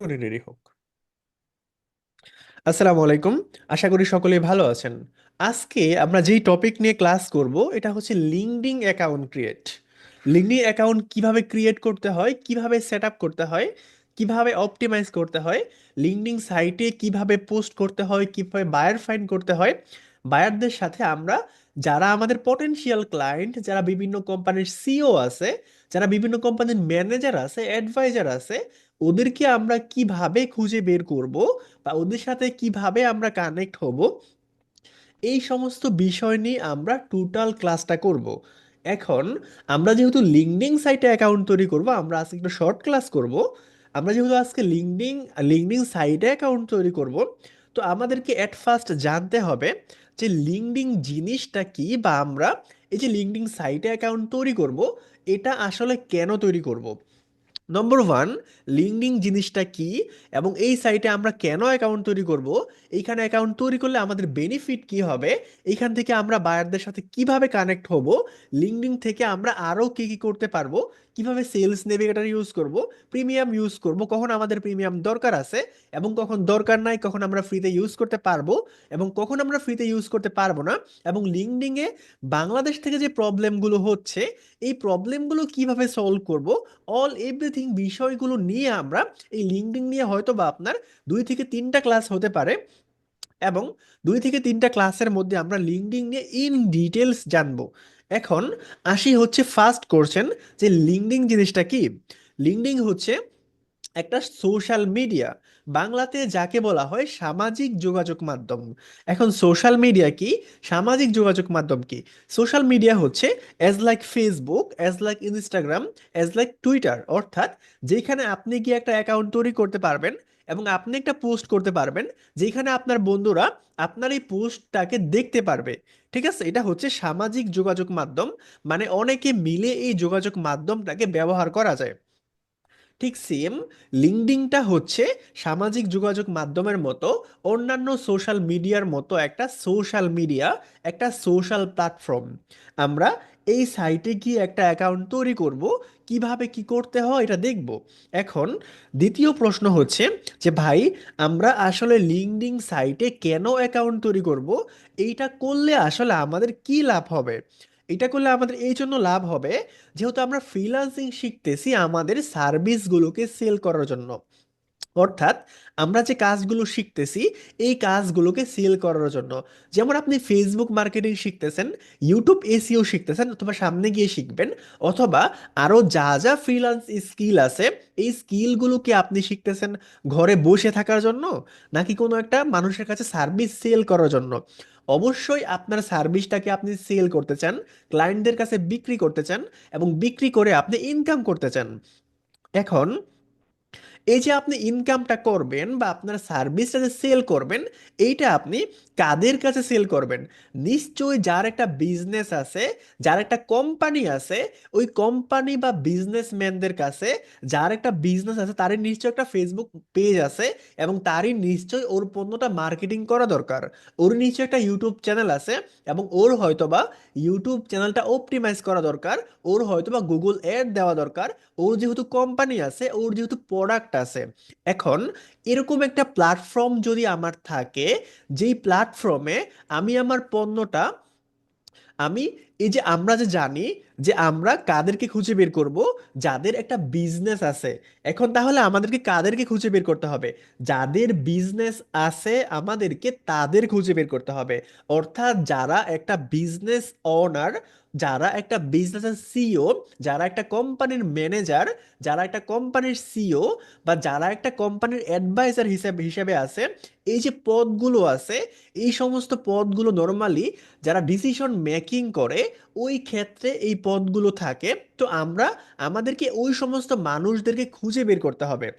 Ready হোক। আসসালামু আলাইকুম। আশা করি সকলেই ভালো আছেন। আজকে আমরা যেই টপিক নিয়ে ক্লাস করব এটা হচ্ছে LinkedIn account create. LinkedIn account কিভাবে ক্রিয়েট করতে হয়, কিভাবে সেট আপ করতে হয়, কিভাবে অপটিমাইজ করতে হয়, লিঙ্কডইন সাইটে কিভাবে পোস্ট করতে হয়, কিভাবে বায়ার ফাইন্ড করতে হয়, বায়ারদের সাথে আমরা যারা আমাদের পটেনশিয়াল ক্লায়েন্ট, যারা বিভিন্ন কোম্পানির সিইও আছে, যারা বিভিন্ন কোম্পানির ম্যানেজার আছে, অ্যাডভাইজার আছে, ওদেরকে আমরা কিভাবে খুঁজে বের করব বা ওদের সাথে কিভাবে আমরা কানেক্ট হব, এই সমস্ত বিষয় নিয়ে আমরা টোটাল ক্লাসটা করব। এখন আমরা যেহেতু লিঙ্কডইন সাইটে অ্যাকাউন্ট তৈরি করব, আমরা আজকে একটু শর্ট ক্লাস করব। আমরা যেহেতু আজকে লিঙ্কডইন সাইটে অ্যাকাউন্ট তৈরি করব, তো আমাদেরকে এট ফার্স্ট জানতে হবে যে লিঙ্কডইন জিনিসটা কি, বা আমরা এই যে লিঙ্কডইন সাইটে অ্যাকাউন্ট তৈরি করব, এটা আসলে কেন তৈরি করব। নম্বর ওয়ান, লিঙ্কডিন জিনিসটা কি এবং এই সাইটে আমরা কেন অ্যাকাউন্ট তৈরি করব, এইখানে অ্যাকাউন্ট তৈরি করলে আমাদের বেনিফিট কি হবে, এইখান থেকে আমরা বায়ারদের সাথে কিভাবে কানেক্ট হব, লিঙ্কডিন থেকে আমরা আরও কি কি করতে পারবো, কিভাবে সেলস নেভিগেটর ইউজ করব, প্রিমিয়াম ইউজ করব, কখন আমাদের প্রিমিয়াম দরকার আছে এবং কখন দরকার নাই, কখন আমরা ফ্রিতে ইউজ করতে পারবো এবং কখন আমরা ফ্রিতে ইউজ করতে পারবো না, এবং লিঙ্কডিনে বাংলাদেশ থেকে যে প্রবলেমগুলো হচ্ছে এই প্রবলেমগুলো কিভাবে সলভ করব, অল এভরিথিং বিষয়গুলো নিয়ে আমরা এই লিঙ্কডইন নিয়ে হয়তো বা আপনার 2 থেকে 3টা ক্লাস হতে পারে, এবং 2 থেকে 3টা ক্লাসের মধ্যে আমরা লিঙ্কডইন নিয়ে ইন ডিটেলস জানবো। এখন আসি হচ্ছে ফার্স্ট কোশ্চেন, যে লিঙ্কডইন জিনিসটা কি। লিঙ্কডইন হচ্ছে একটা সোশ্যাল মিডিয়া, বাংলাতে যাকে বলা হয় সামাজিক যোগাযোগ মাধ্যম। এখন সোশ্যাল মিডিয়া কি, সামাজিক যোগাযোগ মাধ্যম কি? সোশ্যাল মিডিয়া হচ্ছে as like Facebook, as like Instagram, as like Twitter, অর্থাৎ যেখানে আপনি গিয়ে একটা অ্যাকাউন্ট তৈরি করতে পারবেন এবং আপনি একটা পোস্ট করতে পারবেন, যেখানে আপনার বন্ধুরা আপনার এই পোস্টটাকে দেখতে পারবে। ঠিক আছে, এটা হচ্ছে সামাজিক যোগাযোগ মাধ্যম। মানে অনেকে মিলে এই যোগাযোগ মাধ্যমটাকে ব্যবহার করা যায়। ঠিক সেম, লিঙ্কডইনটা হচ্ছে সামাজিক যোগাযোগ মাধ্যমের মতো, অন্যান্য সোশ্যাল মিডিয়ার মতো একটা সোশ্যাল মিডিয়া, একটা সোশ্যাল প্ল্যাটফর্ম। আমরা এই সাইটে গিয়ে একটা অ্যাকাউন্ট তৈরি করব, কিভাবে কি করতে হয় এটা দেখব। এখন দ্বিতীয় প্রশ্ন হচ্ছে যে ভাই, আমরা আসলে লিঙ্কডইন সাইটে কেন অ্যাকাউন্ট তৈরি করব, এইটা করলে আসলে আমাদের কি লাভ হবে। এটা করলে আমাদের এই জন্য লাভ হবে, যেহেতু আমরা ফ্রিল্যান্সিং শিখতেছি আমাদের সার্ভিসগুলোকে সেল করার জন্য, অর্থাৎ আমরা যে কাজগুলো শিখতেছি এই কাজগুলোকে সেল করার জন্য। যেমন আপনি ফেসবুক মার্কেটিং শিখতেছেন, ইউটিউব এসইও শিখতেছেন, অথবা সামনে গিয়ে শিখবেন, অথবা আরো যা যা ফ্রিল্যান্স স্কিল আছে এই স্কিলগুলোকে আপনি শিখতেছেন ঘরে বসে থাকার জন্য, নাকি কোনো একটা মানুষের কাছে সার্ভিস সেল করার জন্য। অবশ্যই আপনার সার্ভিসটাকে আপনি সেল করতে চান, ক্লায়েন্টদের কাছে বিক্রি করতে চান, এবং বিক্রি করে আপনি ইনকাম করতে চান। এখন এই যে আপনি ইনকামটা করবেন বা আপনার সার্ভিসটা যে সেল করবেন, এইটা আপনি কাদের কাছে সেল করবেন? নিশ্চয়ই যার একটা বিজনেস আছে, যার একটা কোম্পানি আছে, ওই কোম্পানি বা বিজনেসম্যানদের কাছে। যার একটা বিজনেস আছে তারই নিশ্চয়ই একটা ফেসবুক পেজ আছে, এবং তারই নিশ্চয়ই ওর পণ্যটা মার্কেটিং করা দরকার। ওর নিশ্চয়ই একটা ইউটিউব চ্যানেল আছে, এবং ওর হয়তোবা ইউটিউব চ্যানেলটা অপটিমাইজ করা দরকার, ওর হয়তোবা গুগল অ্যাড দেওয়া দরকার, ওর যেহেতু কোম্পানি আছে, ওর যেহেতু প্রোডাক্ট আছে। এখন এরকম একটা প্ল্যাটফর্ম যদি আমার থাকে, যেই প্ল্যাটফর্মে আমি আমার পণ্যটা, আমি এই যে আমরা যে জানি যে আমরা কাদেরকে খুঁজে বের করব, যাদের একটা বিজনেস আছে। এখন তাহলে আমাদেরকে কাদেরকে খুঁজে বের করতে হবে? যাদের বিজনেস আছে আমাদেরকে তাদের খুঁজে বের করতে হবে। অর্থাৎ যারা একটা বিজনেস ওনার, যারা একটা বিজনেসের সিইও, যারা একটা কোম্পানির ম্যানেজার, যারা একটা কোম্পানির সিইও, বা যারা একটা কোম্পানির অ্যাডভাইজার হিসেবে হিসেবে আছে, এই যে পদগুলো আছে, এই সমস্ত পদগুলো নর্মালি যারা ডিসিশন মেকিং করে ওই ক্ষেত্রে এই পদগুলো থাকে। তো আমরা আমাদেরকে ওই সমস্ত মানুষদেরকে খুঁজে বের করতে হবে।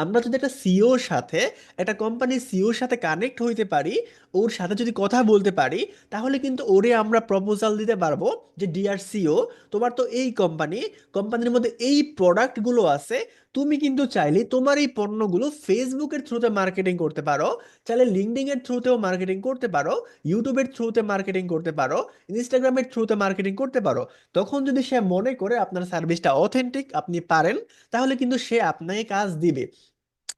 আমরা যদি একটা সিওর সাথে, একটা কোম্পানির সিওর সাথে কানেক্ট হইতে পারি, ওর সাথে যদি কথা বলতে পারি, তাহলে কিন্তু ওরে আমরা প্রপোজাল দিতে পারবো যে ডিআর সিও, তোমার তো এই কোম্পানির মধ্যে এই প্রোডাক্টগুলো আছে, তুমি কিন্তু চাইলে তোমার এই পণ্যগুলো ফেসবুকের থ্রুতে মার্কেটিং করতে পারো, চাইলে লিঙ্কডইন এর থ্রুতেও মার্কেটিং করতে পারো, ইউটিউবের থ্রুতে মার্কেটিং করতে পারো, ইনস্টাগ্রামের থ্রুতে মার্কেটিং করতে পারো। তখন যদি সে মনে করে আপনার সার্ভিসটা অথেন্টিক, আপনি পারেন, তাহলে কিন্তু সে আপনাকে কাজ দিবে।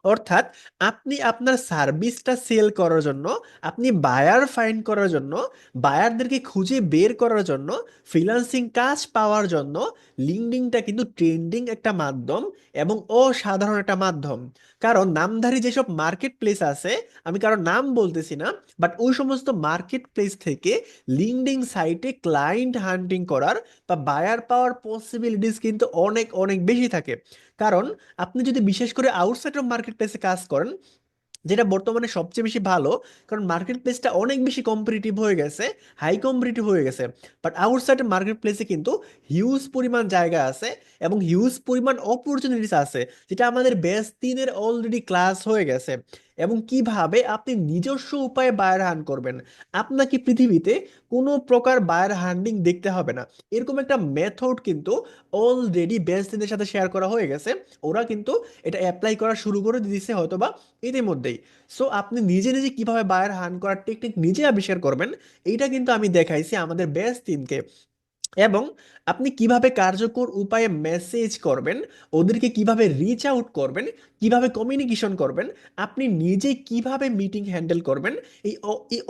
অর্থাৎ আপনি আপনার সার্ভিসটা সেল করার জন্য, আপনি বায়ার ফাইন্ড করার জন্য, বায়ারদেরকে খুঁজে বের করার জন্য, ফ্রিল্যান্সিং কাজ পাওয়ার জন্য লিঙ্কডইনটা কিন্তু ট্রেন্ডিং একটা মাধ্যম এবং অসাধারণ একটা মাধ্যম। কারণ নামধারী যেসব মার্কেট প্লেস আছে, আমি কারোর নাম বলতেছি না, বাট ওই সমস্ত মার্কেট প্লেস থেকে লিঙ্কডইন সাইটে ক্লায়েন্ট হান্টিং করার বা বায়ার পাওয়ার পসিবিলিটিস কিন্তু অনেক অনেক বেশি থাকে। কারণ আপনি যদি বিশেষ করে আউটসাইড অফ মার্কেট প্লেসে কাজ করেন, যেটা বর্তমানে সবচেয়ে বেশি ভালো, কারণ মার্কেট প্লেসটা অনেক বেশি কম্পিটিটিভ হয়ে গেছে, হাই কম্পিটিটিভ হয়ে গেছে। বাট আউটসাইড মার্কেট প্লেসে কিন্তু হিউজ পরিমাণ জায়গা আছে এবং হিউজ পরিমাণ অপরচুনিটিস আছে, যেটা আমাদের ব্যাচ 3-এর অলরেডি ক্লাস হয়ে গেছে। এবং কিভাবে আপনি নিজস্ব উপায়ে বায়ার হান্ট করবেন, আপনাকে পৃথিবীতে কোনো প্রকার বায়ার হান্ডিং দেখতে হবে না, এরকম একটা মেথড কিন্তু অলরেডি ব্যাচ 3-এর সাথে শেয়ার করা হয়ে গেছে। ওরা কিন্তু এটা অ্যাপ্লাই করা শুরু করে দিয়েছে হয়তোবা ইতিমধ্যেই। সো আপনি নিজে নিজে কিভাবে বায়ার হান্ট করার টেকনিক নিজে আবিষ্কার করবেন, এইটা কিন্তু আমি দেখাইছি আমাদের বেস্ট টিমকে। এবং আপনি কিভাবে কার্যকর উপায়ে মেসেজ করবেন, ওদেরকে কিভাবে রিচ আউট করবেন, কিভাবে কমিউনিকেশন করবেন, আপনি নিজে কিভাবে মিটিং হ্যান্ডেল করবেন, এই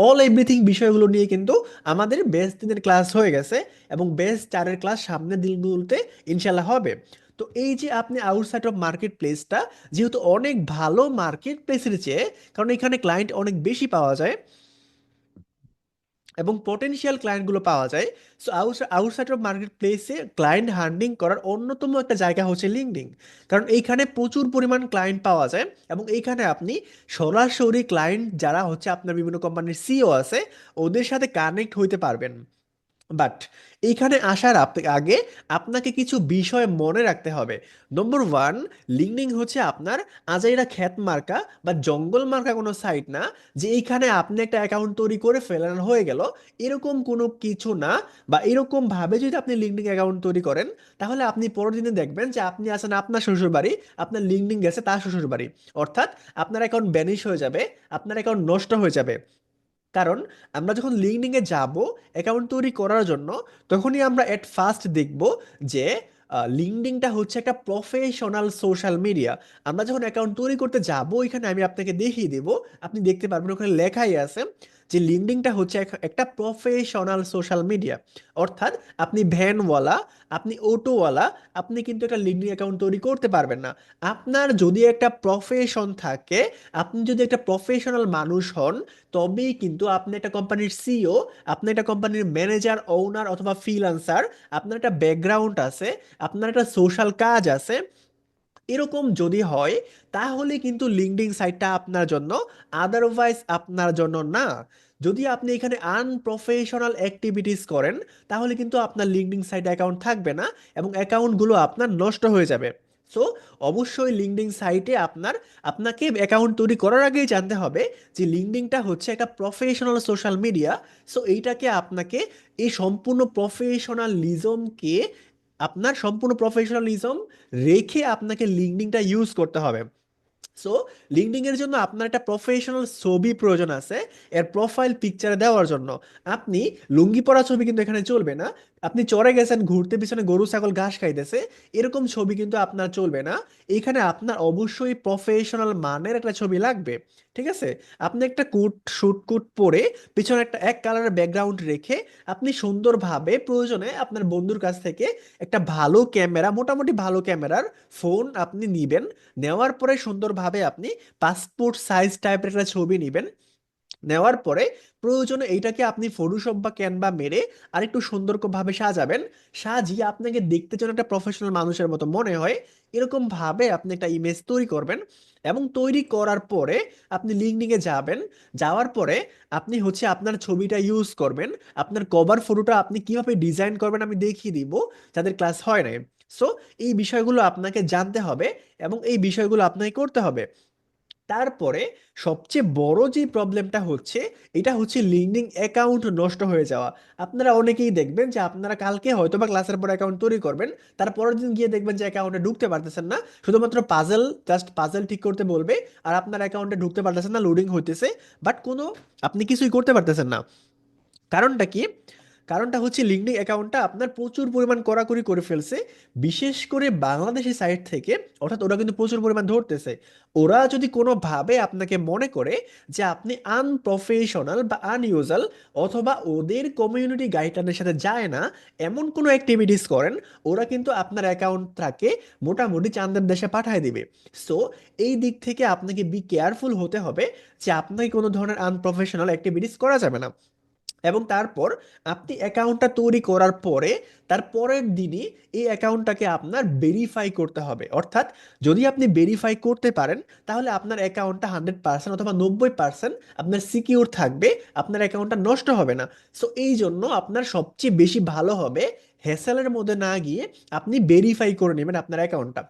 অল এভরিথিং বিষয়গুলো নিয়ে কিন্তু আমাদের বেস্ট দিনের ক্লাস হয়ে গেছে। এবং বেস্ট 4-এর ক্লাস সামনের দিনগুলোতে ইনশাল্লাহ হবে। তো এই যে আপনি আউটসাইড অফ মার্কেট প্লেসটা, যেহেতু অনেক ভালো মার্কেট প্লেসের চেয়ে, কারণ এখানে ক্লায়েন্ট অনেক বেশি পাওয়া যায় এবং পটেনশিয়াল ক্লায়েন্টগুলো পাওয়া যায়। সো আউটসাইড অফ মার্কেট প্লেসে ক্লায়েন্ট হান্ডিং করার অন্যতম একটা জায়গা হচ্ছে লিঙ্কডইন। কারণ এইখানে প্রচুর পরিমাণ ক্লায়েন্ট পাওয়া যায় এবং এইখানে আপনি সরাসরি ক্লায়েন্ট যারা হচ্ছে আপনার বিভিন্ন কোম্পানির সিইও আছে, ওদের সাথে কানেক্ট হইতে পারবেন। বাট এইখানে আসার আগে আপনাকে কিছু বিষয় মনে রাখতে হবে। নম্বর ওয়ান, লিঙ্কডইন হচ্ছে আপনার আজাইরা খ্যাত মার্কা বা জঙ্গল মার্কা কোনো সাইট না, যে এইখানে আপনি একটা অ্যাকাউন্ট তৈরি করে ফেলানো হয়ে গেল, এরকম কোনো কিছু না। বা এরকম ভাবে যদি আপনি লিঙ্কডইন অ্যাকাউন্ট তৈরি করেন, তাহলে আপনি পরের দিনে দেখবেন যে আপনি আছেন আপনার শ্বশুর বাড়ি, আপনার লিঙ্কডইন গেছে তার শ্বশুর বাড়ি। অর্থাৎ আপনার অ্যাকাউন্ট ব্যানিশ হয়ে যাবে, আপনার অ্যাকাউন্ট নষ্ট হয়ে যাবে। কারণ আমরা যখন লিঙ্কডইনে যাব অ্যাকাউন্ট তৈরি করার জন্য, তখনই আমরা এট ফার্স্ট দেখব যে লিঙ্কডইনটা হচ্ছে একটা প্রফেশনাল সোশ্যাল মিডিয়া। আমরা যখন অ্যাকাউন্ট তৈরি করতে যাব, এখানে আমি আপনাকে দেখিয়ে দেব, আপনি দেখতে পারবেন ওখানে লেখাই আছে যে লিঙ্কডইনটা হচ্ছে একটা প্রফেশনাল সোশ্যাল মিডিয়া। অর্থাৎ আপনি ভ্যানওয়ালা, আপনি অটোওয়ালা, আপনি কিন্তু একটা লিঙ্কডইন অ্যাকাউন্ট তৈরি করতে পারবেন না। আপনার যদি একটা প্রফেশন থাকে, আপনি যদি একটা প্রফেশনাল মানুষ হন, তবেই কিন্তু আপনি একটা কোম্পানির সিইও, আপনি একটা কোম্পানির ম্যানেজার, ওনার অথবা ফ্রিল্যান্সার, আপনার একটা ব্যাকগ্রাউন্ড আছে, আপনার একটা সোশ্যাল কাজ আছে, এরকম যদি হয়, তাহলে কিন্তু লিঙ্কডইন সাইটটা আপনার জন্য, আদারওয়াইজ আপনার জন্য না। যদি আপনি এখানে আনপ্রফেশনাল অ্যাক্টিভিটিস করেন, তাহলে কিন্তু আপনার লিঙ্কডইন সাইট অ্যাকাউন্ট থাকবে না এবং অ্যাকাউন্টগুলো আপনার নষ্ট হয়ে যাবে। সো অবশ্যই লিঙ্কডইন সাইটে আপনাকে অ্যাকাউন্ট তৈরি করার আগেই জানতে হবে যে লিঙ্কডইনটা হচ্ছে একটা প্রফেশনাল সোশ্যাল মিডিয়া। সো এইটাকে আপনাকে, এই সম্পূর্ণ প্রফেশনালিজমকে, আপনার সম্পূর্ণ প্রফেশনালিজম রেখে আপনাকে লিঙ্কডইনটা ইউজ করতে হবে। সো লিঙ্কডইন এর জন্য আপনার একটা প্রফেশনাল ছবি প্রয়োজন আছে এর প্রোফাইল পিকচারে দেওয়ার জন্য। আপনি লুঙ্গি পরা ছবি কিন্তু এখানে চলবে না। আপনি চড়ে গেছেন ঘুরতে, পিছনে গরু ছাগল ঘাস খাইতেছে, এরকম ছবি কিন্তু আপনার চলবে না। এখানে আপনার অবশ্যই প্রফেশনাল মানের একটা ছবি লাগবে। ঠিক আছে? আপনি একটা শুট কুট পরে, পিছনে একটা এক কালারের ব্যাকগ্রাউন্ড রেখে, আপনি সুন্দরভাবে প্রয়োজনে আপনার বন্ধুর কাছ থেকে একটা ভালো ক্যামেরা, মোটামুটি ভালো ক্যামেরার ফোন আপনি নিবেন। নেওয়ার পরে সুন্দরভাবে আপনি পাসপোর্ট সাইজ টাইপের একটা ছবি নেবেন। নেওয়ার পরে প্রয়োজনে এইটাকে আপনি ফটোশপ বা ক্যানভা মেরে আরেকটু সুন্দরভাবে সাজাবেন। সাজিয়ে আপনাকে দেখতে যেন একটা প্রফেশনাল মানুষের মতো মনে হয়, এরকম ভাবে আপনি একটা ইমেজ তৈরি করবেন। এবং তৈরি করার পরে আপনি লিঙ্কডিনে যাবেন। যাওয়ার পরে আপনি হচ্ছে আপনার ছবিটা ইউজ করবেন। আপনার কভার ফটোটা আপনি কিভাবে ডিজাইন করবেন আমি দেখিয়ে দিব, যাদের ক্লাস হয় নাই। সো এই বিষয়গুলো আপনাকে জানতে হবে এবং এই বিষয়গুলো আপনাকে করতে হবে। তারপরে সবচেয়ে বড় যে প্রবলেমটা হচ্ছে, এটা হচ্ছে লিঙ্কডিন অ্যাকাউন্ট নষ্ট হয়ে যাওয়া। আপনারা অনেকেই দেখবেন যে আপনারা কালকে হয়তোবা ক্লাসের পর অ্যাকাউন্ট তৈরি করবেন, তার পরের দিন গিয়ে দেখবেন যে অ্যাকাউন্টে ঢুকতে পারতেছেন না, শুধুমাত্র জাস্ট পাজল ঠিক করতে বলবে, আর আপনার অ্যাকাউন্টে ঢুকতে পারতেছেন না, লোডিং হইতেছে, বাট কোনো আপনি কিছুই করতে পারতেছেন না। কারণটা কি? কারণটা হচ্ছে লিঙ্কডইন অ্যাকাউন্টটা আপনার প্রচুর পরিমাণ কড়াকড়ি করে ফেলছে, বিশেষ করে বাংলাদেশি সাইট থেকে। অর্থাৎ ওরা কিন্তু প্রচুর পরিমাণ ধরতেছে। ওরা যদি কোনোভাবে আপনাকে মনে করে যে আপনি আনপ্রফেশনাল বা আনইউজাল, অথবা ওদের কমিউনিটি গাইডলাইনের সাথে যায় না এমন কোনো অ্যাক্টিভিটিস করেন, ওরা কিন্তু আপনার অ্যাকাউন্টটাকে মোটামুটি চাঁদের দেশে পাঠিয়ে দিবে। সো এই দিক থেকে আপনাকে বি কেয়ারফুল হতে হবে যে আপনাকে কোনো ধরনের আনপ্রফেশনাল অ্যাক্টিভিটিস করা যাবে না। এবং তারপর আপনি অ্যাকাউন্টটা তৈরি করার পরে তার পরের দিনই এই অ্যাকাউন্টটাকে আপনার ভেরিফাই করতে হবে। অর্থাৎ যদি আপনি ভেরিফাই করতে পারেন তাহলে আপনার অ্যাকাউন্টটা 100% অথবা 90% আপনার সিকিউর থাকবে, আপনার অ্যাকাউন্টটা নষ্ট হবে না। সো এই জন্য আপনার সবচেয়ে বেশি ভালো হবে হ্যাসেলের মধ্যে না গিয়ে আপনি ভেরিফাই করে নেবেন আপনার অ্যাকাউন্টটা।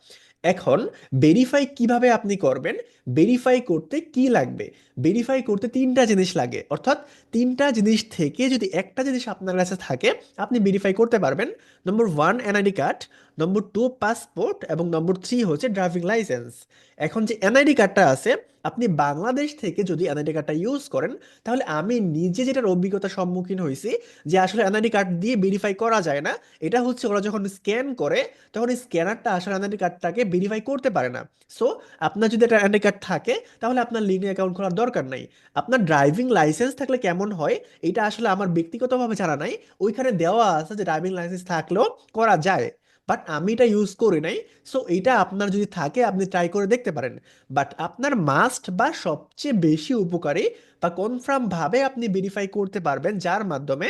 এখন ভেরিফাই কিভাবে আপনি করবেন, ভেরিফাই করতে কি লাগবে? ভেরিফাই করতে তিনটা জিনিস লাগে। অর্থাৎ তিনটা জিনিস থেকে যদি একটা জিনিস আপনার কাছে থাকে আপনি ভেরিফাই করতে পারবেন। নম্বর ওয়ান এনআইডি কার্ড, নম্বর টু পাসপোর্ট, এবং নম্বর থ্রি হচ্ছে ড্রাইভিং লাইসেন্স। এখন যে এনআইডি কার্ডটা আছে, আপনি বাংলাদেশ থেকে যদি এনআইডি কার্ডটা ইউজ করেন, তাহলে আমি নিজে যেটার অভিজ্ঞতার সম্মুখীন হয়েছি যে আসলে এনআইডি কার্ড দিয়ে ভেরিফাই করা যায় না। এটা হচ্ছে ওরা যখন স্ক্যান করে তখন এই স্ক্যানারটা আসলে এনআইডি কার্ডটাকে ভেরিফাই করতে পারে না। সো আপনার যদি একটা এনআইডি কার্ড থাকে তাহলে আপনার লিঙ্ক অ্যাকাউন্ট খোলার দরকার নাই। আপনার ড্রাইভিং লাইসেন্স থাকলে কেমন হয় এটা আসলে আমার ব্যক্তিগতভাবে জানা নাই। ওইখানে দেওয়া আছে যে ড্রাইভিং লাইসেন্স থাকলেও করা যায়, বাট আমি এটা ইউজ করি নাই। সো এটা আপনার যদি থাকে আপনি ট্রাই করে দেখতে পারেন। বাট আপনার মাস্ট বা সবচেয়ে বেশি উপকারী বা কনফার্ম ভাবে আপনি ভেরিফাই করতে পারবেন যার মাধ্যমে,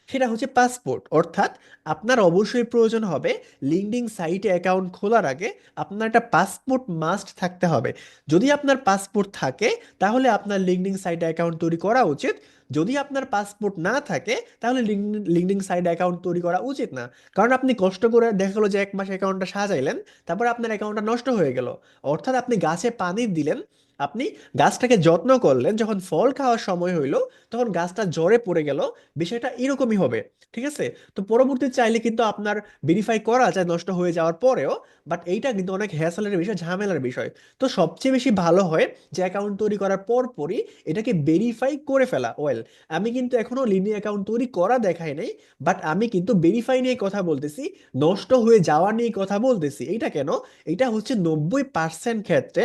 সেটা হচ্ছে পাসপোর্ট। অর্থাৎ আপনার অবশ্যই প্রয়োজন হবে লিঙ্কডইন সাইটে অ্যাকাউন্ট খোলার আগে আপনার একটা পাসপোর্ট মাস্ট থাকতে হবে। যদি আপনার পাসপোর্ট থাকে তাহলে আপনার লিঙ্কডইন সাইটে অ্যাকাউন্ট তৈরি করা উচিত। যদি আপনার পাসপোর্ট না থাকে তাহলে লিঙ্কডইন সাইটে অ্যাকাউন্ট তৈরি করা উচিত না। কারণ আপনি কষ্ট করে দেখা গেলো যে 1 মাস অ্যাকাউন্টটা সাজাইলেন, তারপর আপনার অ্যাকাউন্টটা নষ্ট হয়ে গেল। অর্থাৎ আপনি গাছে পানি দিলেন, আপনি গাছটাকে যত্ন করলেন, যখন ফল খাওয়ার সময় হইলো তখন গাছটা জ্বরে পড়ে গেল। বিষয়টা এরকমই হবে। ঠিক আছে? তো পরবর্তী চাইলে কিন্তু আপনার ভেরিফাই করা যায় নষ্ট হয়ে যাওয়ার পরেও, বাট এইটা কিন্তু অনেক হ্যাসেলের বিষয়, ঝামেলার বিষয়। তো সবচেয়ে বেশি ভালো হয় যে অ্যাকাউন্ট তৈরি করার পরই এটাকে ভেরিফাই করে ফেলা। ওয়েল, আমি কিন্তু এখনো লিনি অ্যাকাউন্ট তৈরি করা দেখাই নাই, বাট আমি কিন্তু ভেরিফাই নিয়ে কথা বলতেছি, নষ্ট হয়ে যাওয়া নিয়ে কথা বলতেছি। এইটা কেন? এটা হচ্ছে 90% ক্ষেত্রে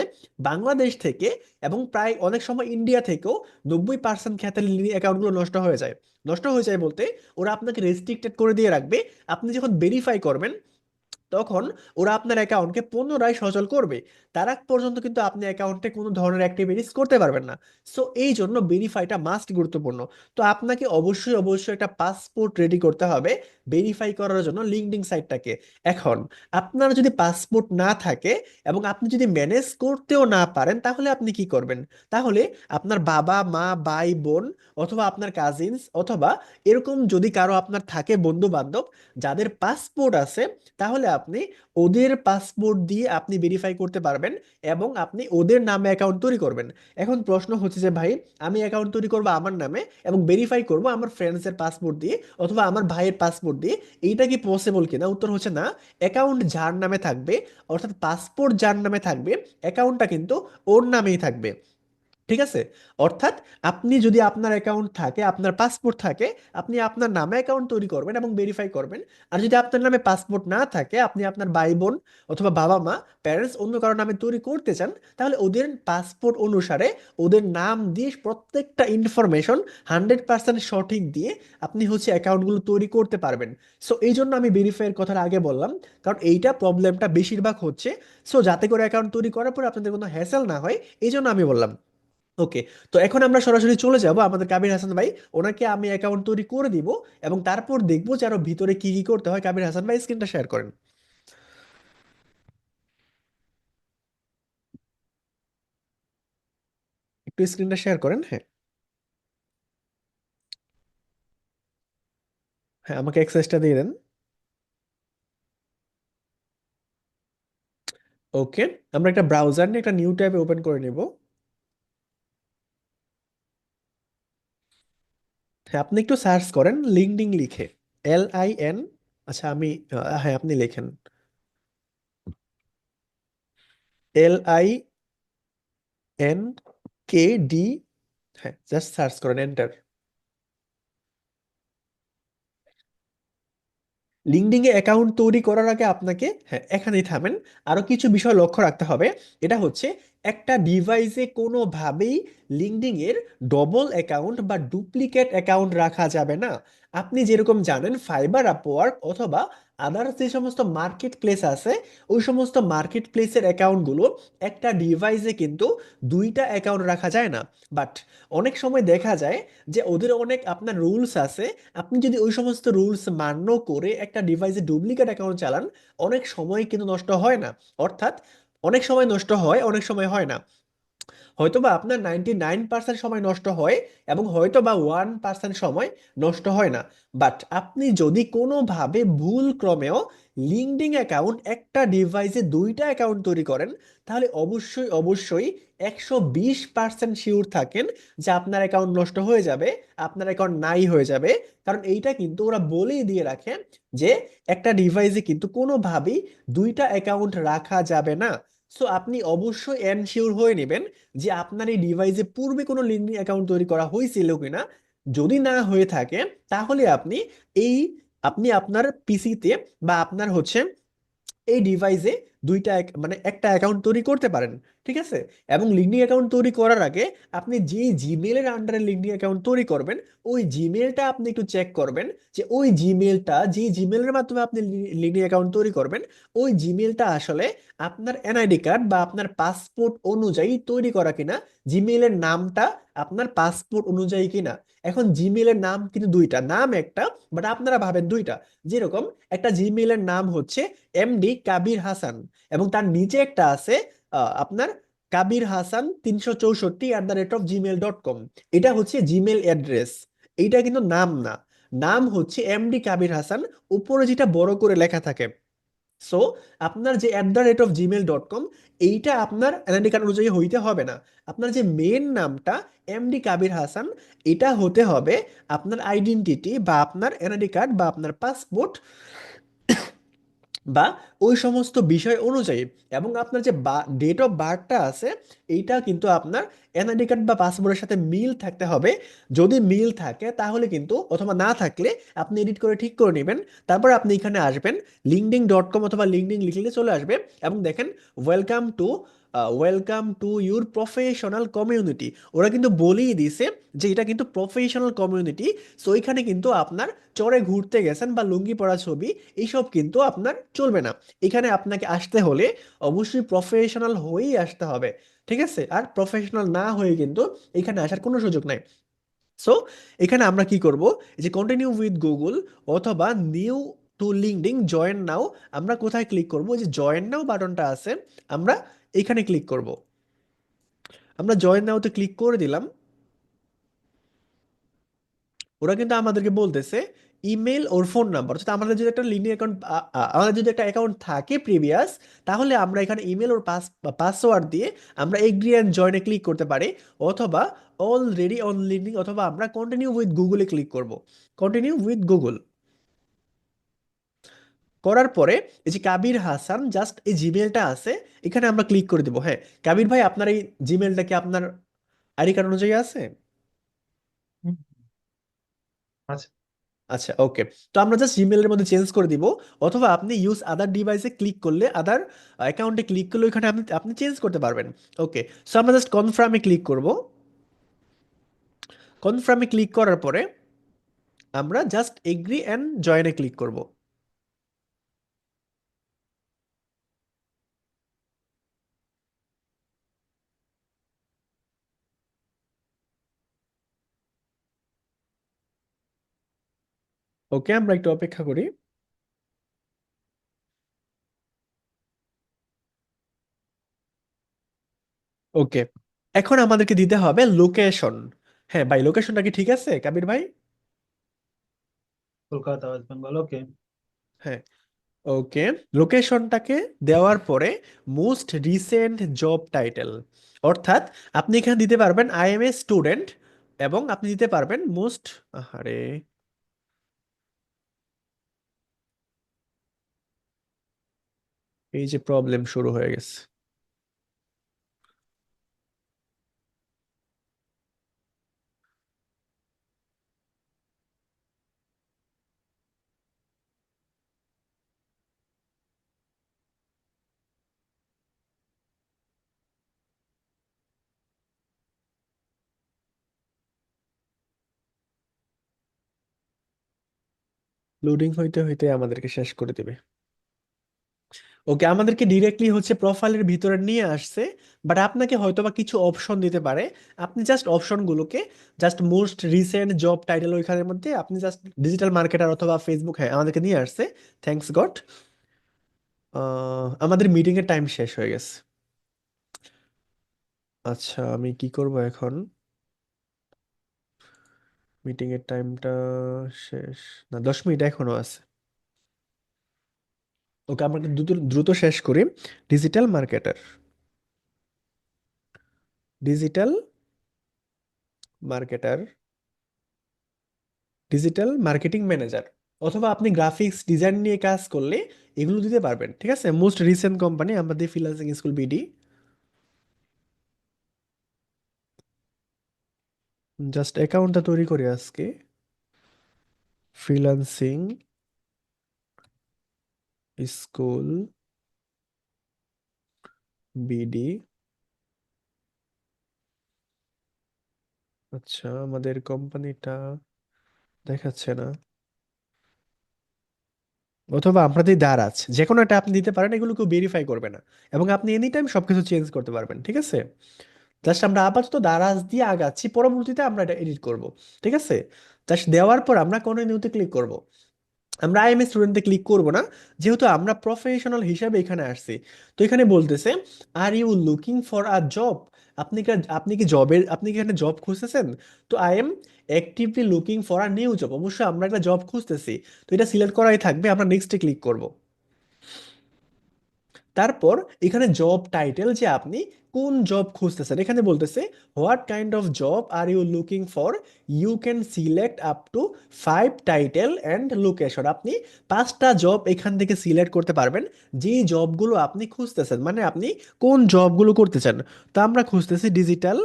বাংলাদেশ থেকে এবং প্রায় অনেক সময় ইন্ডিয়া থেকেও 90% ক্ষেত্রে লিনি অ্যাকাউন্টগুলো নষ্ট হয়ে যায়। নষ্ট হয়ে যায় বলতে ওরা আপনাকে রেস্ট্রিক্টেড করে দিয়ে রাখবে। আপনি যখন ভেরিফাই করবেন তখন ওরা আপনার অ্যাকাউন্টকে পুনরায় সচল করবে। তার আগ পর্যন্ত কিন্তু আপনি অ্যাকাউন্টে কোনো ধরনের অ্যাক্টিভিটিস করতে পারবেন না। সো এই জন্য ভেরিফাইটা মাস্ট গুরুত্বপূর্ণ। তো আপনাকে অবশ্যই অবশ্যই একটা পাসপোর্ট রেডি করতে হবে ভেরিফাই করার জন্য লিঙ্কডইন সাইটটাকে। এখন আপনার যদি পাসপোর্ট না থাকে এবং আপনি যদি ম্যানেজ করতেও না পারেন তাহলে আপনি কি করবেন? তাহলে আপনার বাবা মা ভাই বোন অথবা আপনার কাজিনস অথবা এরকম যদি কারো আপনার থাকে বন্ধু বান্ধব যাদের পাসপোর্ট আছে, তাহলে আপনি ওদের পাসপোর্ট দিয়ে আপনি ভেরিফাই করতে পারবেন এবং আপনি ওদের নামে অ্যাকাউন্ট তৈরি করবেন। এখন প্রশ্ন হচ্ছে যে ভাই, আমি অ্যাকাউন্ট তৈরি করবো আমার নামে এবং ভেরিফাই করব আমার ফ্রেন্ডসের পাসপোর্ট দিয়ে অথবা আমার ভাইয়ের পাসপোর্ট দিয়ে, এইটা কি পসিবল কিনা? উত্তর হচ্ছে না। অ্যাকাউন্ট যার নামে থাকবে, অর্থাৎ পাসপোর্ট যার নামে থাকবে, অ্যাকাউন্টটা কিন্তু ওর নামেই থাকবে। ঠিক আছে? অর্থাৎ আপনি যদি আপনার অ্যাকাউন্ট থাকে, আপনার পাসপোর্ট থাকে, আপনি আপনার নামে অ্যাকাউন্ট তৈরি করবেন এবং ভেরিফাই করবেন। আর যদি আপনার নামে পাসপোর্ট না থাকে, আপনি আপনার ভাই বোন অথবা বাবা মা প্যারেন্টস অন্য কারো নামে তৈরি করতে চান, তাহলে ওদের পাসপোর্ট অনুসারে ওদের নাম দিয়ে প্রত্যেকটা ইনফরমেশন 100% সঠিক দিয়ে আপনি হচ্ছে অ্যাকাউন্টগুলো তৈরি করতে পারবেন। সো এই জন্য আমি ভেরিফাইয়ের কথাটা আগে বললাম, কারণ এইটা প্রবলেমটা বেশিরভাগ হচ্ছে। সো যাতে করে অ্যাকাউন্ট তৈরি করার পরে আপনাদের কোনো হ্যাসেল না হয়, এই জন্য আমি বললাম। ওকে, তো এখন আমরা সরাসরি চলে যাব আমাদের কাবির হাসান ভাই। ওনাকে আমি অ্যাকাউন্ট তৈরি করে দিব এবং তারপর দেখবো যে আরো ভিতরে কি কি করতে হয়। কাবির হাসান ভাই স্ক্রিনটা শেয়ার করেন। একটু স্ক্রিনটা শেয়ার করেন। হ্যাঁ, হ্যাঁ, আমাকে অ্যাক্সেসটা দিয়ে দেন। ওকে, আমরা একটা ব্রাউজার নিয়ে একটা নিউ ট্যাবে ওপেন করে নিব। হ্যাঁ, আপনি একটু সার্চ করেন লিঙ্কডিন লিখে, LIN। আচ্ছা আমি হ্যাঁ, আপনি লেখেন LINKD। হ্যাঁ, জাস্ট সার্চ করেন, এন্টার। লিঙ্কডইন এ অ্যাকাউন্ট তৈরি করার আগে আপনাকে, হ্যাঁ এখানেই থামেন, আরো কিছু বিষয় লক্ষ্য রাখতে হবে। এটা হচ্ছে, একটা ডিভাইসে কোনোভাবেই লিঙ্কডইন এর ডবল অ্যাকাউন্ট বা ডুপ্লিকেট অ্যাকাউন্ট রাখা যাবে না। আপনি যেরকম জানেন ফাইবার, আপওয়ার্ক অথবা আদার্স যে সমস্ত মার্কেট প্লেস আছে, ওই সমস্ত মার্কেট প্লেসের অ্যাকাউন্টগুলো একটা ডিভাইসে কিন্তু দুইটা অ্যাকাউন্ট রাখা যায় না। বাট অনেক সময় দেখা যায় যে ওদের অনেক আপনার রুলস আছে। আপনি যদি ওই সমস্ত রুলস মান্য করে একটা ডিভাইসে ডুপ্লিকেট অ্যাকাউন্ট চালান, অনেক সময় কিন্তু নষ্ট হয় না। অর্থাৎ অনেক সময় নষ্ট হয়, অনেক সময় হয় না। হয়তোবা আপনার 99% সময় নষ্ট হয় এবং হয়তোবা 1% সময় নষ্ট হয় না। বাট আপনি যদি কোনোভাবে ভুল ক্রমেও লিঙ্কডিন অ্যাকাউন্ট একটা ডিভাইসে দুইটা অ্যাকাউন্ট তৈরি করেন, তাহলে অবশ্যই অবশ্যই 120% শিওর থাকেন যে আপনার অ্যাকাউন্ট নষ্ট হয়ে যাবে, আপনার অ্যাকাউন্ট নাই হয়ে যাবে। কারণ এইটা কিন্তু ওরা বলেই দিয়ে রাখে যে একটা ডিভাইসে কিন্তু কোনোভাবেই দুইটা অ্যাকাউন্ট রাখা যাবে না। সো আপনি অবশ্যই এনশিওর হয়ে নেবেন যে আপনার এই ডিভাইসে পূর্বে কোনো লিঙ্কডিন অ্যাকাউন্ট তৈরি করা হয়েছিল কিনা। যদি না হয়ে থাকে, তাহলে এই আপনি আপনার পিসিতে বা আপনার হচ্ছে এই ডিভাইসে মানে একটা অ্যাকাউন্ট তৈরি করতে পারেন। ঠিক আছে? এবং লিঙ্কডিন অ্যাকাউন্ট তৈরি করার আগে আপনি যে জিমেলের আন্ডারে লিঙ্কডিন অ্যাকাউন্ট তৈরি করবেন, ওই জিমেলটা আপনি একটু চেক করবেন যে ওই জিমেলটা, যে জিমেলের মাধ্যমে আপনি লিঙ্কডিন অ্যাকাউন্ট তৈরি করবেন, ওই জিমেলটা আসলে আপনার এনআইডি কার্ড বা আপনার পাসপোর্ট অনুযায়ী তৈরি করা কিনা, জিমেলের নামটা আপনার পাসপোর্ট অনুযায়ী কিনা। এখন জিমেলের নাম কিন্তু দুইটা, নাম একটা, বাট আপনারা ভাবেন দুইটা। যেরকম একটা জিমেলের নাম হচ্ছে এমডি কাবির হাসান, এবং তার নিচে একটা আছে আপনার কাবির হাসান 364@gmail.com। এটা হচ্ছে জিমেল অ্যাড্রেস, এইটা কিন্তু নাম না। নাম হচ্ছে এমডি কাবির হাসান, উপরে যেটা বড় করে লেখা থাকে। সো আপনার যে @gmail.com, এইটা আপনার এনআইডি কার্ড অনুযায়ী হইতে হবে না। আপনার যে মেন নামটা এমডি কাবির হাসান, এটা হতে হবে আপনার আইডেন্টিটি বা আপনার এনআইডি কার্ড বা আপনার পাসপোর্ট বা ওই সমস্ত বিষয় অনুযায়ী। এবং আপনার যে ডেট অফ বার্থটা আছে, এইটা কিন্তু আপনার এনআইডি কার্ড বা পাসপোর্টের সাথে মিল থাকতে হবে। যদি মিল থাকে তাহলে কিন্তু, অথবা না থাকলে আপনি এডিট করে ঠিক করে নেবেন। তারপর আপনি এখানে আসবেন, linkedin.com অথবা লিঙ্কডিন লিখলে চলে আসবে। এবং দেখেন, welcome to your professional community. ওরা কিন্তু বলেই দিছে যে এটা কিন্তু প্রফেশনাল কমিউনিটি। সো এখানে কিন্তু আপনার চড়ে ঘুরতে গেছেন বা লুঙ্গি পরা ছবি, এইসব কিন্তু আপনার চলবে না। এখানে আপনাকে আসতে হলে অবশ্যই প্রফেশনাল হয়েই আসতে হবে। ঠিক আছে? আর প্রফেশনাল না হয়ে কিন্তু এখানে আসার কোনো সুযোগ নাই। সো এখানে আমরা কি করব, এই যে কন্টিনিউ উইথ গুগল অথবা new to LinkedIn join now, আমরা কোথায় ক্লিক করব? যে জয়েন নাও বাটনটা আছে, আমরা এখানে ক্লিক করব। আমরা জয়েন নাওতে ক্লিক করে দিলাম। ওরা কিন্তু আমাদেরকে বলতেছে ইমেল ওর ফোন নাম্বার, অর্থাৎ আমাদের যদি একটা লিঙ্কডিন অ্যাকাউন্ট, আমাদের যদি একটা অ্যাকাউন্ট থাকে প্রিভিয়াস, তাহলে আমরা এখানে ইমেল ওর পাসওয়ার্ড দিয়ে আমরা এগ্রি অ্যান্ড জয়েনে ক্লিক করতে পারি। অথবা অলরেডি অন লিঙ্কডিন, অথবা আমরা কন্টিনিউ উইথ গুগলে ক্লিক করব। কন্টিনিউ উইথ গুগল করার পরে এই যে কাবির হাসান, জাস্ট এই জিমেলটা আছে, এখানে আমরা ক্লিক করে দেবো। হ্যাঁ, কাবির ভাই, আপনার এই জিমেলটা কি আপনার আইডি কার্ড অনুযায়ী আছে? হুম, আচ্ছা। আচ্ছা, ওকে। তো আমরা জাস্ট জিমেলের মধ্যে চেঞ্জ করে দিব। অথবা আপনি ইউজ আদার ডিভাইসে ক্লিক করলে, আদার অ্যাকাউন্টে ক্লিক করলে ওইখানে আপনি আপনি চেঞ্জ করতে পারবেন। ওকে। সো আমরা জাস্ট কনফার্মে ক্লিক করব। কনফার্মে ক্লিক করার পরে আমরা জাস্ট এগ্রি অ্যান্ড জয়েনে ক্লিক করব। ওকে, আমরা একটু অপেক্ষা করি। ওকে, এখন আমাদেরকে দিতে হবে লোকেশন। হ্যাঁ ভাই, লোকেশনটা কি ঠিক আছে কাবির ভাই? কলকাতা, ওয়েস্ট বেঙ্গল, ওকে। হ্যাঁ, ওকে। লোকেশনটাকে দেওয়ার পরে মোস্ট রিসেন্ট জব টাইটেল, অর্থাৎ আপনি এখানে দিতে পারবেন আই এম এ স্টুডেন্ট, এবং আপনি দিতে পারবেন মোস্ট, আরে এই যে প্রবলেম শুরু হয়ে গেছে। লোডিং হইতে হইতে আমাদেরকে শেষ করে দিবে। ওকে, আমাদেরকে ডিরেক্টলি হচ্ছে প্রোফাইলের ভিতরে নিয়ে আসছে, বাট আপনাকে হয়তোবা কিছু অপশন দিতে পারে। আপনি জাস্ট অপশনগুলোকে, just most recent job title ওইখানের মধ্যে আপনি জাস্ট ডিজিটাল মার্কেটার অথবা ফেসবুক, হ্যাঁ আমাদেরকে নিয়ে আসছে। Thanks God. আমাদের মিটিং এর টাইম শেষ হয়ে গেছে। আচ্ছা, আমি কি করব এখন? মিটিং এর টাইমটা শেষ, না 10 মিনিট এখনো আছে। ওকে, আমরা দ্রুত দ্রুত শেষ করি। Digital marketer, digital marketer, digital marketing manager, অথবা আপনি গ্রাফিক্স ডিজাইন নিয়ে কাজ করলে এগুলো দিতে পারবেন। ঠিক আছে, মোস্ট রিসেন্ট কোম্পানি আমাদের ফ্রিল্যান্সিং স্কুল বিডি। জাস্ট অ্যাকাউন্টটা তৈরি করি আজকে। Freelancing school BD. আচ্ছা, আমাদের কোম্পানিটা দেখাচ্ছে না, অথবা আপনাদের দারাজ, যে কোনো একটা আপনি দিতে পারেন, এগুলো কেউ ভেরিফাই করবে না। এবং আপনি এনি টাইম সবকিছু চেঞ্জ করতে পারবেন। ঠিক আছে, জাস্ট আমরা আপাতত দারাজ দিয়ে আগাচ্ছি, পরবর্তীতে আমরা এটা এডিট করব। ঠিক আছে, জাস্ট দেওয়ার পর আমরা কন্টিনিউতে ক্লিক করব। আমরা আইএমএ স্টুডেন্টে ক্লিক করব না, যেহেতু আমরা প্রফেশনাল হিসাবে এখানে আসছি। তো এখানে বলতেছে, are you looking for a job? আপনি কি এখানে জব খুঁজতেছেন? তো I am actively looking for a new job, অবশ্যই আমরা একটা জব খুঁজতেছি। তো এটা সিলেক্ট করাই থাকবে, আমরা নেক্সটে ক্লিক করব। তারপর এখানে জব টাইটেল, যে আপনি কোন জব খুঁজতেছেন, এখানে বলতেছে what kind of job are you looking for. You can select up to 5 title and location. আপনি 5টা জব এখান থেকে সিলেক্ট করতে পারবেন, যেই জবগুলো আপনি খুঁজতেছেন, মানে আপনি কোন জবগুলো করতে চান। তো আমরা খুঁজতেছি ডিজিটাল,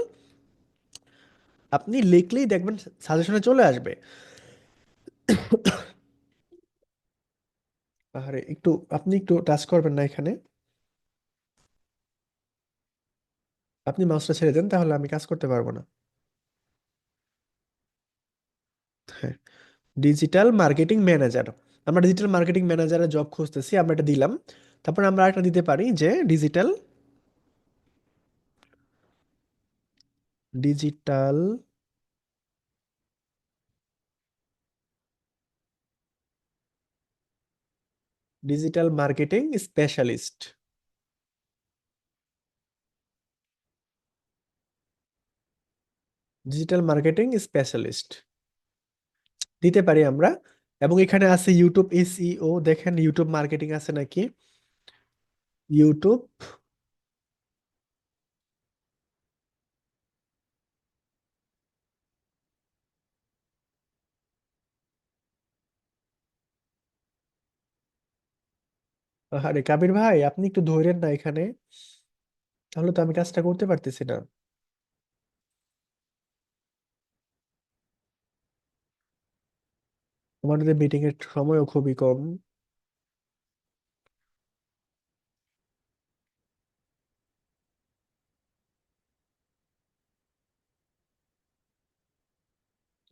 আপনি লিখলেই দেখবেন সাজেশনে চলে আসবে। আরে একটু, আপনি একটু টাচ করবেন না এখানে, আপনি মাউসটা ছেড়ে দেন, তাহলে আমি কাজ করতে পারবো না। হ্যাঁ, ডিজিটাল মার্কেটিং ম্যানেজার। আমরা ডিজিটাল মার্কেটিং ম্যানেজারের জব খুঁজতেছি, আমরা এটা দিলাম। তারপর আমরা একটা দিতে পারি যে digital, digital digital marketing specialist. Digital marketing specialist দিতে পারি আমরা। এবং এখানে আছে ইউটিউব এসইও, দেখেন ইউটিউব মার্কেটিং আছে নাকি। ইউটিউব, আরে কাবির ভাই, আপনি একটু ধৈর্য না এখানে, তাহলে তো আমি কাজটা করতে পারতেছি না। আমাদের মিটিং এর সময়ও খুবই কম।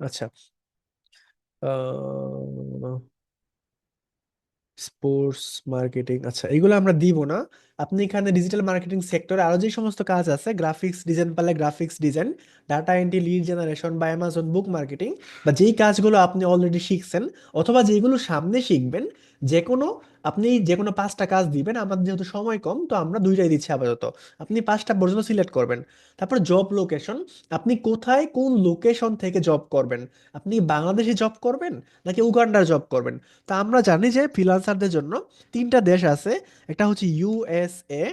আচ্ছা, আহ স্পোর্টস মার্কেটিং, আচ্ছা এগুলো আমরা দিব না। আপনি এখানে ডিজিটাল মার্কেটিং সেক্টরে আরো যে সমস্ত কাজ আছে, গ্রাফিক্স ডিজাইন পারলে graphics design, data entry, lead generation বা অ্যামাজন বুক মার্কেটিং, বা যেই কাজগুলো আপনি অলরেডি শিখছেন অথবা যেগুলো সামনে শিখবেন, যে কোনো, আপনি যে কোনো 5টা কাজ দিবেন। আমাদের যেহেতু সময় কম, তো আমরা দুইটাই দিচ্ছি আপাতত। আপনি 5টা পর্যন্ত সিলেক্ট করবেন। তারপর জব লোকেশন, আপনি কোথায় কোন লোকেশন থেকে জব করবেন। আপনি বাংলাদেশে জব করবেন নাকি উগান্ডার জব করবেন? তা আমরা জানি যে ফ্রিল্যান্সারদের জন্য 3টা দেশ আছে, একটা হচ্ছে ইউএসএ,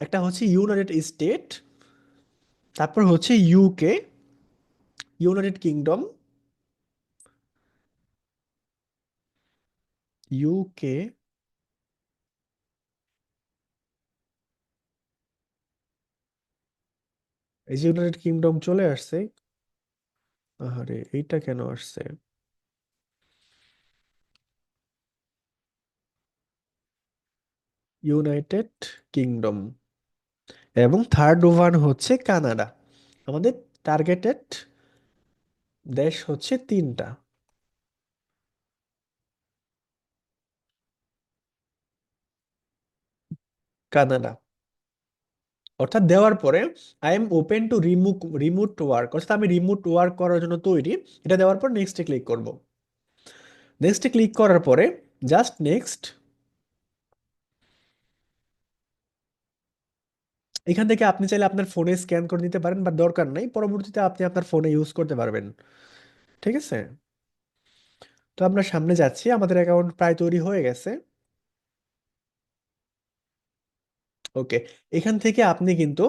একটা হচ্ছে ইউনাইটেড স্টেট, তারপর হচ্ছে ইউকে, ইউনাইটেড কিংডম, ইউকে। এই যে ইউনাইটেড কিংডম চলে আসছে, আরে এইটা কেন আসছে? ইউনাইটেড কিংডম, এবং থার্ড ওয়ান হচ্ছে কানাডা। আমাদের টার্গেটেড দেশ হচ্ছে 3টা। কানাডা। অর্থাৎ দেওয়ার পরে I am open to remote work, অর্থাৎ আমি রিমোট ওয়ার্ক করার জন্য তৈরি। এটা দেওয়ার পর নেক্সটে ক্লিক করব। নেক্সটে ক্লিক করার পরে জাস্ট নেক্সট। এখান থেকে আপনি চাইলে আপনার ফোনে স্ক্যান করে নিতে পারেন, বা দরকার নাই, পরবর্তীতে আপনি আপনার ফোনে ইউজ করতে পারবেন। ঠিক আছে। তো আমরা সামনে যাচ্ছি, আমাদের অ্যাকাউন্ট প্রায় তৈরি হয়ে গেছে। ওকে। এখান থেকে আপনি কিন্তু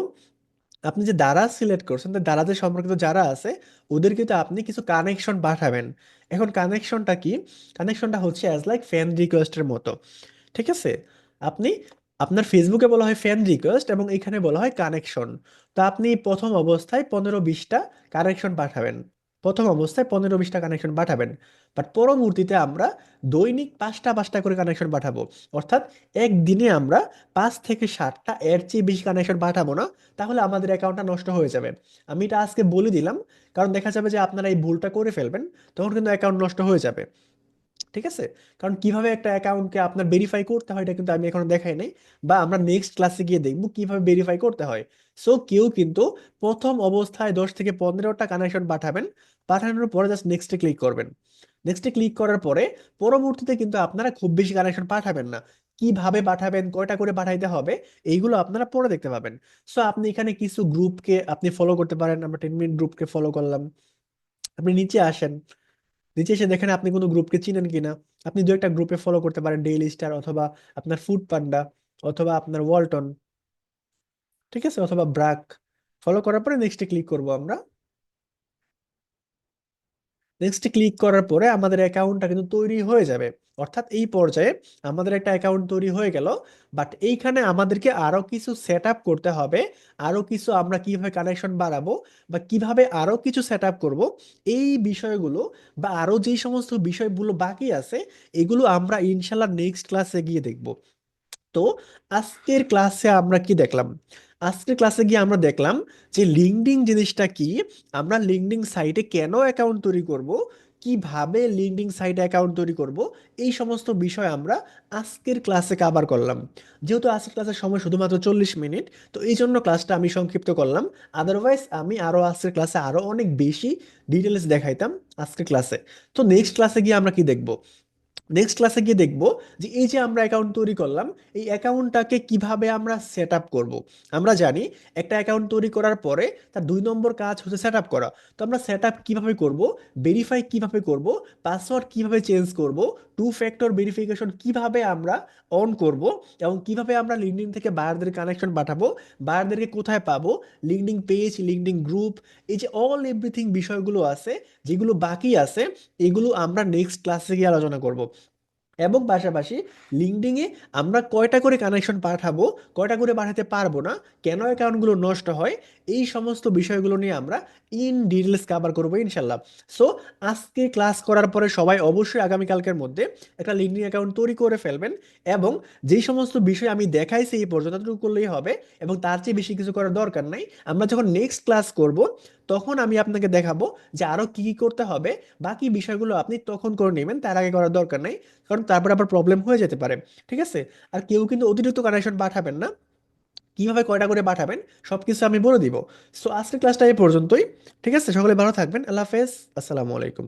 আপনি যে দ্বারা সিলেক্ট করছেন, তো দ্বারা যে সম্পর্কিত যারা আছে ওদের কিন্তু আপনি কিছু কানেকশন পাঠাবেন। এখন কানেকশনটা কি? কানেকশনটা হচ্ছে অ্যাজ লাইক ফ্যান রিকোয়েস্টের মতো। ঠিক আছে। আপনি আপনার ফেসবুকে বলা হয় ফ্যান রিকোয়েস্ট এবং এখানে বলা হয় কানেকশন। তো আপনি প্রথম অবস্থায় 15-20টা কানেকশন পাঠাবেন। প্রথম অবস্থায় 15-20টা কানেকশন পাঠাবেন। বাট পরবর্তীতে আমরা দৈনিক 5টা 5টা করে কানেকশন পাঠাবো। অর্থাৎ একদিনে আমরা 5 থেকে 7টা, এর চেয়ে বেশি কানেকশন পাঠাবো না। তাহলে আমাদের অ্যাকাউন্টটা নষ্ট হয়ে যাবে। আমি এটা আজকে বলে দিলাম, কারণ দেখা যাবে যে আপনারা এই ভুলটা করে ফেলবেন, তখন কিন্তু অ্যাকাউন্ট নষ্ট হয়ে যাবে। ঠিক আছে। কারণ কিভাবে একটা অ্যাকাউন্টকে আপনার ভেরিফাই করতে হয় এটা কিন্তু আমি এখনো দেখাই নাই, বা আমরা নেক্সট ক্লাসে গিয়ে দেখবো কিভাবে ভেরিফাই করতে হয়। সো কেউ কিন্তু প্রথম অবস্থায় 10 থেকে 15টা কানেকশন পাঠাবেন। পাঠানোর পরে জাস্ট নেক্সটে ক্লিক করবেন। নেক্সটে ক্লিক করার পরে পরবর্তীতে কিন্তু আপনারা খুব বেশি কানেকশন পাঠাবেন না। কিভাবে পাঠাবেন, কয়টা করে পাঠাইতে হবে, এইগুলো আপনারা পরে দেখতে পাবেন। সো আপনি এখানে কিছু গ্রুপকে আপনি ফলো করতে পারেন। আমরা 10 মিনিট গ্রুপকে ফলো করলাম। আপনি নিচে আসেন। নিচে এসে দেখেন আপনি কোনো গ্রুপকে চিনেন কিনা। আপনি দু একটা গ্রুপে ফলো করতে পারেন, ডেইলি স্টার অথবা আপনার ফুড পান্ডা অথবা আপনার ওয়ালটন। ঠিক আছে, অথবা ব্রাক। ফলো করার পরে নেক্সটে ক্লিক করব আমরা। নেক্সটে ক্লিক করার পরে আমাদের অ্যাকাউন্টটা কিন্তু তৈরি হয়ে যাবে। অর্থাৎ এই পর্যায়ে আমাদের একটা অ্যাকাউন্ট তৈরি হয়ে গেল। বাট এইখানে আমাদেরকে আরো কিছু সেট আপ করতে হবে। আরো কিছু আমরা কিভাবে কানেকশন বাড়াবো বা কিভাবে আরো কিছু সেট আপ করবো, এই বিষয়গুলো বা আরো যেই সমস্ত বিষয়গুলো বাকি আছে, এগুলো আমরা ইনশাল্লাহ নেক্সট ক্লাসে গিয়ে দেখব। তো আজকের ক্লাসে আমরা কি দেখলাম? আজকের ক্লাসে গিয়ে আমরা দেখলাম যে লিঙ্কডিন জিনিসটা কি, আমরা লিঙ্কডিন সাইটে কেন অ্যাকাউন্ট তৈরি করব, কিভাবে লিঙ্কডিন সাইটে অ্যাকাউন্ট তৈরি করব, এই সমস্ত বিষয় আমরা আজকের ক্লাসে কভার করলাম। যেহেতু আজকের ক্লাসের সময় শুধুমাত্র 40 মিনিট, তো এই জন্য ক্লাসটা আমি সংক্ষিপ্ত করলাম। আদারওয়াইজ আমি আরো আজকের ক্লাসে আরো অনেক বেশি ডিটেলস দেখাইতাম আজকের ক্লাসে। তো নেক্সট ক্লাসে গিয়ে আমরা কি দেখব? নেক্সট ক্লাসে গিয়ে দেখবো যে এই যে আমরা অ্যাকাউন্ট তৈরি করলাম, এই অ্যাকাউন্টটাকে কিভাবে আমরা সেট আপ করবো। আমরা জানি একটা অ্যাকাউন্ট তৈরি করার পরে তার 2 নম্বর কাজ হচ্ছে সেট আপ করা। তো আমরা সেট আপ কিভাবে করব, ভেরিফাই কিভাবে করব, পাসওয়ার্ড কিভাবে চেঞ্জ করব, 2 ফ্যাক্টর ভেরিফিকেশন কিভাবে আমরা অন করব, এবং কিভাবে আমরা লিঙ্কডিন থেকে বায়ারদের কানেকশন পাঠাবো, বায়ারদেরকে কোথায় পাবো, লিঙ্কডিন পেজ, লিঙ্কডিন গ্রুপ, এই যে অল এভরিথিং বিষয়গুলো আছে যেগুলো বাকি আছে, এগুলো আমরা নেক্সট ক্লাসে গিয়ে আলোচনা করব। এবং পাশাপাশি লিঙ্কডিনে আমরা কয়টা করে কানেকশন পাঠাবো, কয়টা করে পাঠাতে পারবো না, কেন অ্যাকাউন্টগুলো নষ্ট হয়, এই সমস্ত বিষয়গুলো নিয়ে আমরা ইন ডিটেলস কভার করবো ইনশাল্লাহ। সো আজকে ক্লাস করার পরে সবাই অবশ্যই আগামীকালকের মধ্যে একটা লিঙ্কডিন অ্যাকাউন্ট তৈরি করে ফেলবেন। এবং যেই সমস্ত বিষয় আমি দেখাইছি এই পর্যন্ত ততটুকু করলেই হবে, এবং তার চেয়ে বেশি কিছু করার দরকার নাই। আমরা যখন নেক্সট ক্লাস করব, তখন আমি আপনাকে দেখাবো যে আরো কি কি করতে হবে। বাকি বিষয়গুলো আপনি তখন করে নেবেন, তার আগে করার দরকার নাই, কারণ তারপরে আবার প্রবলেম হয়ে যেতে পারে। ঠিক আছে। আর কেউ কিন্তু অতিরিক্ত কানেকশন পাঠাবেন না। কিভাবে কয়টা করে পাঠাবেন সবকিছু আমি বলে দিব। সো আজকের ক্লাসটা এই পর্যন্তই। ঠিক আছে, সকলে ভালো থাকবেন। আল্লাহ হাফেজ। আসসালামু আলাইকুম।